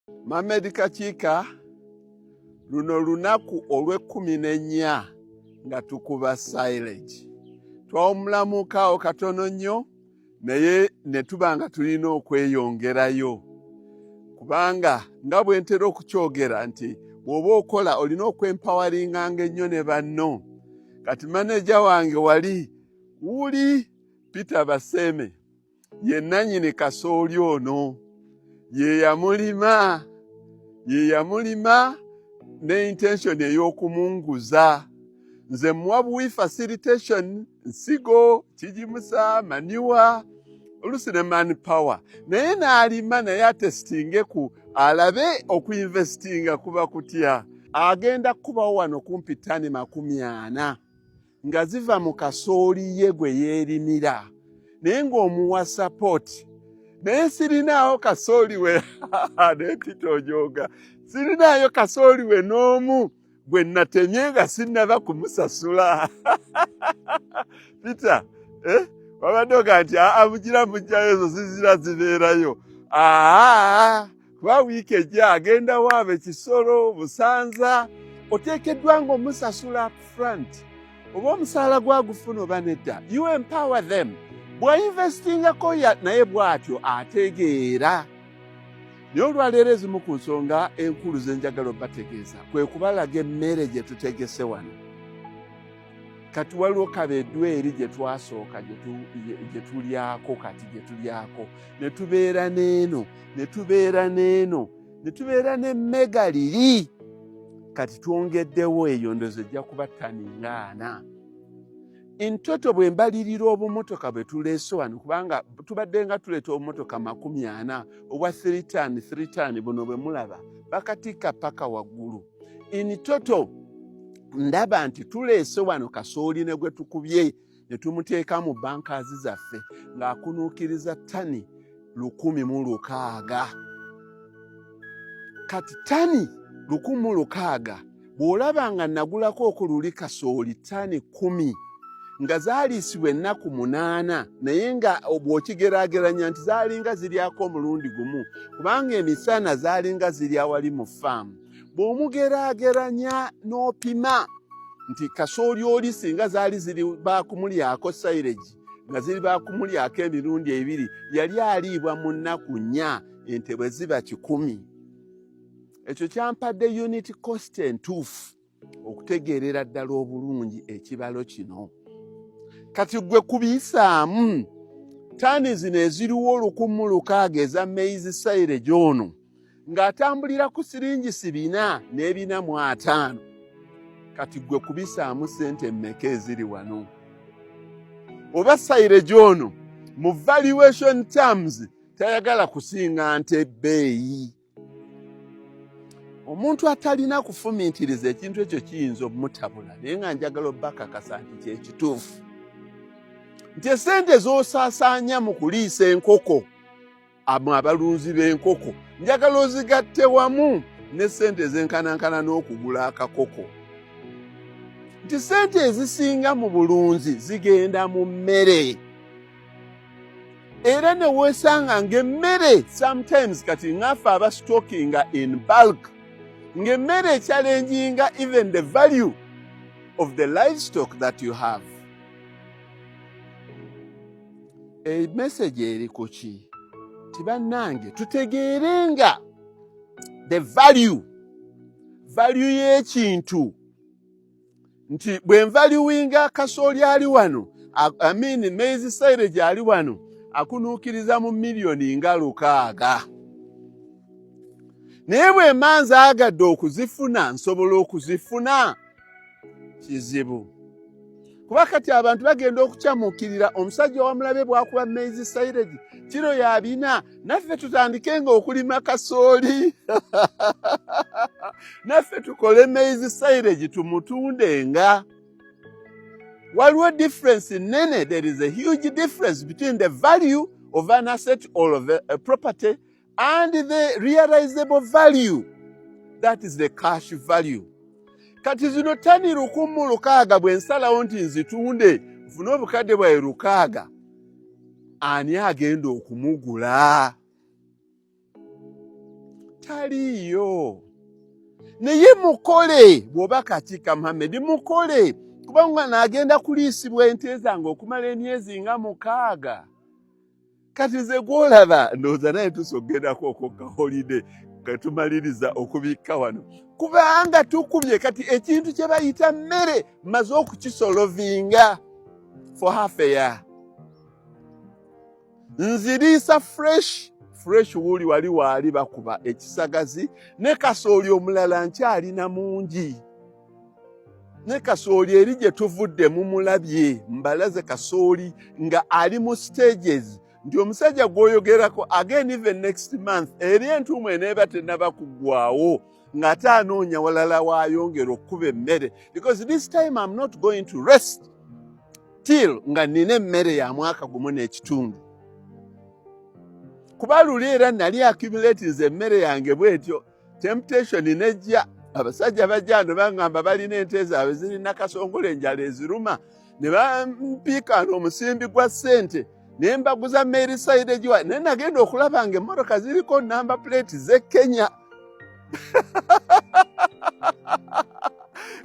Mamed Kakiika luno lunaku olw'14 nga tukuba silage. Twawumulamuukaawo katono nnyo naye ne tuba nga tulina okweyongerayo. Kubanga nga bwe ntera okukyogera nti bw'oba okola olina okwempawaringanga ennyo ne banno. Kati maneja wange wuli Peter Baseeme ye nannyini kasooli ono. Ye yamulima ne intention ey'okumunguza. Nze muwa buwi facilitation, nsigo, kijimusa, manure, oluusi ne manpower. Naye n'alima naye atestinge alabe okuinvestinga kuba kutya. Agenda kubawo wano kumpi ttani 40 nga ziva mu kasooli ye gwe yeerimira. Naye ng'omuwa support. Naye sirinaawo kasooli we ne Peter ojooga. Sirinaayo kasooli we n'omu gwe natemye nga sinnaba kumusasula. Peter, wabadde oga nti mugira mujjayo ezo zizira zibeerayo. Kuba wiiki ejja agenda waabe Kisoro, Busanza, oteekeddwa ng'omusasula up front. Oba omusaala gwagufuna oba nedda. You empower them. Bw'investingako naye bw'atyo ategeera. Naye olwaleero ezimu ku nsonga enkulu ze njagala obategeeza kwe kubalaga emmere gye tutegese wano. Kati waliwo kabeddwa eri gye twasooka gye tulyako kati gye tulyako. Ne tubeera n'eno, ne tubeera n'eno, ne tubeera ne megaliri. Kati twongeddewo eyo ndozo ejja kuba ttani 40. Intoto bwe mbalirira obumotoka bwe tuleese wano kubanga tubadde nga tuleeta obumotoka 40 obwa 3 ton buno bwe mulaba bakatika paka waggulu. Intoto ndaba nti tuleese wano kasooli ne gwe tukubye ne tumuteeka mu bankazi zaffe ng'akunuukiriza ttani 1,600. Kati ttani 1,600 bw'olaba nga nagulako okululi kasooli ttani 10 nga zaaliisibwa ennaku 8 naye nga bw'okigeraageranya nti zaalinga ziryako omulundi gumu kubanga emisana zaalinga zirya wali mu faamu. Bw'omugeraageranya n'opima nti kasooli oli singa zaali ziri baakumulyako silage nga ziri baakumulyako emirundi 2 yali aliibwa mu nnaku 4 ente bwe ziba 100. Ekyo kyampadde unit cost entuufu okutegeerera ddala obulungi ekibalo kino. Kati gwe kubiyisaamu ttani zino eziriwo 1,600 eza maize silage ono ng'atambulira ku siringi 4,405. Kati gwe kubisaamu ssente mmeka eziri wano? Oba silage ono mu valuation terms tayagala kusinga nte bbeeyi. Omuntu atalina kufumiitiriza ekintu ekyo kiyinza obumutabula naye nga njagala obbakakasa nti kyekituufu. Nti esente z'osaasaanya mu kuliisa enkoko abalunzi b'enkoko njagala ozigatte wamu ne ssente zenkanankana n'okugula akakoko. Nti ssente ezisinga mu bulunzi zigenda mu mmere. Era ne weesanga ng'emmere sometimes kati ngaffe abastockinga in bulk ng'emmere echallenginga even the value of the livestock that you have. Message eri ku ki? Tibannange tutegeerenga the value y'ekintu. Nti bwe nvaluwinga kasooli ali wano, maize silage ali wano, akunuukiriza mu miliyoni nga 600. Naye bwe manza agadde okuzifuna nsobola okuzifuna kizibu. Kuba kati abantu bagenda okukyamuukirira omusajja wamulabe bw'akuba maize silage kiro ya 4 naffe tutandikenga okulima kasooli. Naffe tukole maize silage tumutundenga. Waliwo difference nene. There is a huge difference between the value of an asset or of a property and the realizable value. That is the cash value. Kati zino ttani 1,600 bwe nsalawo nti nzitunde nfune obukadde bwa 600 ani agenda okumugula? taliyo. Naye mukole bw'oba katika Muhammad mukole kubanga n'agenda kuliisibwa ente zange okumala emyezi nga 6. Kati nze gw'olaba ndowooza naye tusogendako okokka holiday katumaliriza okubikka wano kubanga tukubye kati ekintu kye bayita mmere mmaze okukisolovinga for half a year. Nziriisa fresh wuuli wali waali bakuba ekisagazi ne kasooli omulala nkyalina mungi. Ne kasooli eri gye tuvudde mumulabye mbalaze kasooli nga ali mu stages nti omusajja gw'oyogerako again even next month eri entuumu eneeba tennaba kuggwawo ng'ate anoonya walala waayongera okukuba emmere because this time I'm not going to rest till nga nina emmere ya mwaka gumu n'ekitundu. Kuba luli era nali accumulatinze emmere yange bwetyo temptation nejja abasajja bajjano bangamba balina ente zaabwe zirina kasongole enjala eziruma ne bampiikaana omusimbi gwa ssente ne mbaguza Mary Saide Jiwa naye nagenda okulaba nga emmotoka ziriko namba plate z'e Kenya.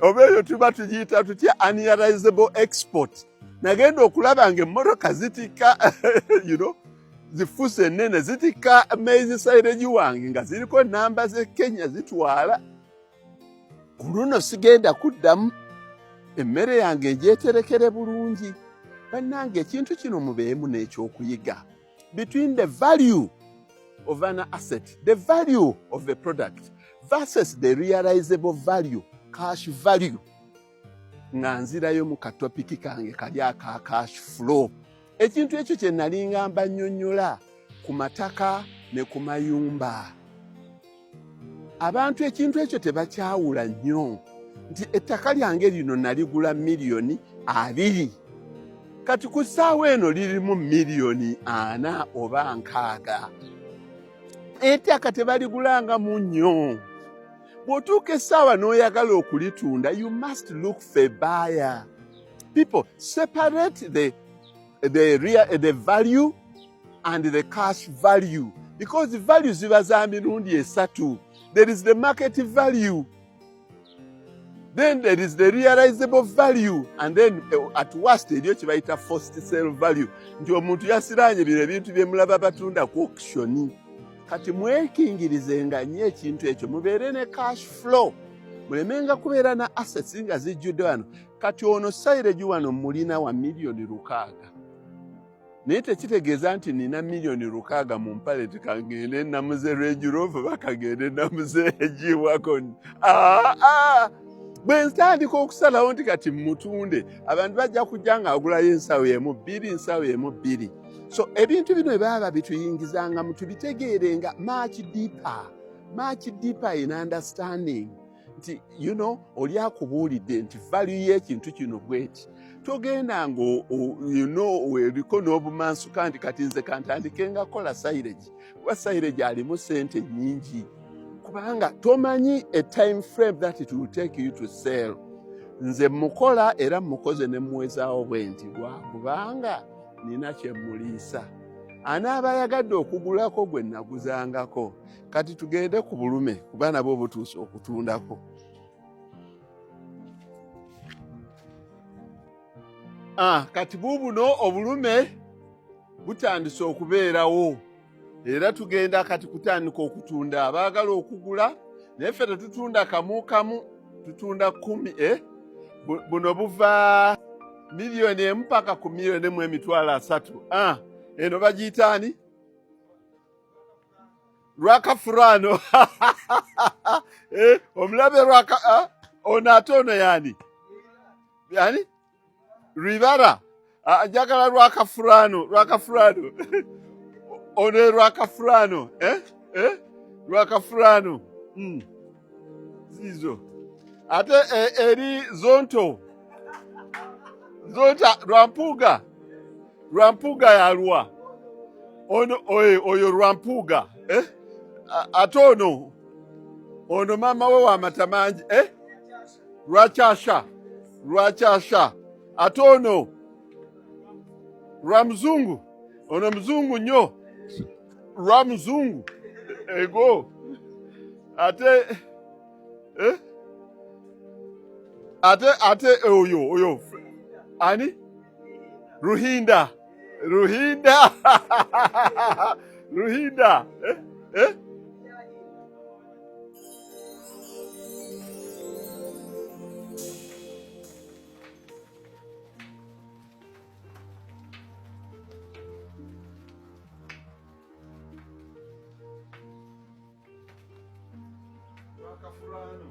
Oba eyo tuba tugiyita tutya unrealizable export. Nagenda okulaba nga emmotoka zitika zifuuse ennene zitika Mary Saide Jiwange nga ziriko namba z'e Kenya zitwala. Ku luno sigenda kuddamu emmere yange egyeterekere bulungi. Bannange ekintu kino mubeemu n'ekyokuyiga between the value of an asset, the value of a product versus the realizable value, cash value. Nga nzirayo mu katopiki kange kali aka cash flow. Ekintu ekyo kye nali ngamba nnyonnyola ku mataka ne ku mayumba. Abantu ekintu ekyo tebakyawula nnyo nti ettaka lyange lino naligula miliyoni 2. Kati ku ssaawa eno lirimu miliyoni 4 oba 6. Ettaka tebaligulanga mu nnyo. Bw'otuuka essaawa n'oyagala okulitunda, you must look for a buyer. People, separate the value and the cash value because the value ziba za mirundi 3. There is the market value. Then there is the realizable value and then at worst eriyo kibayita forced sale value nti omuntu yasiranye bino ebintu bye mulaba batunda ku auction. Kati mwekingirizenga nnyo ekintu ekyo mubeere ne cash flow mulemenga kubeera na assets nga zijjudde wano. Kati ono Saide Jiwano mulina wa miliyoni 6 naye tekitegeeza nti nina miliyoni 6 mu mpaleti kangende namuze Range Rover bakagende namuze G-Wagon. Bwe ntandika okusalawo nti kati mutunde abantu bajja kujja nga agulayo ensawo emu 2 ensawo emu 2. So ebintu bino ebaba bituyingizanga mutubitegeerenga much deeper in understanding nti oli akubuulidde nti value y'ekintu kino bweti togenda ngo weeriko n'obumansuka nti kati nze kantandike nga kola silage kuba silage alimu ssente nnyingi kubanga tomanyi a time frame that it will take you to sell. Nze mukola era mukoze ne muwezaawo bwenti lwakubanga nina kye muliisa. Anaaba yagadde okugulako gwe naguzangako. Kati tugende ku bulume kuba nabo butuuse okutundako. Kati buubuno obulume butandise okubeerawo era tugenda kati kutandika okutunda abaagala okugula naye ffe tetutunda kamu tutunda 10. Buno buva miliyoni 1 mpaka ku miliyoni 1.3. Eno bagiyitaani Rwakafurano. Omulabe ono ate ono yani Rivara njagala Rwakafurano ono Rwakafurano Rwakafurano zizo ate eri Zonta Rwampuga yalwa ono oyo Rwampuga ate ono mama we wa matamanji Rwakyasha ate ono Rwamzungu ono mzungu nnyo Rwamzungu ego eh? Ate oyo ani Ruhinda Ruhinda eh? Wakafurano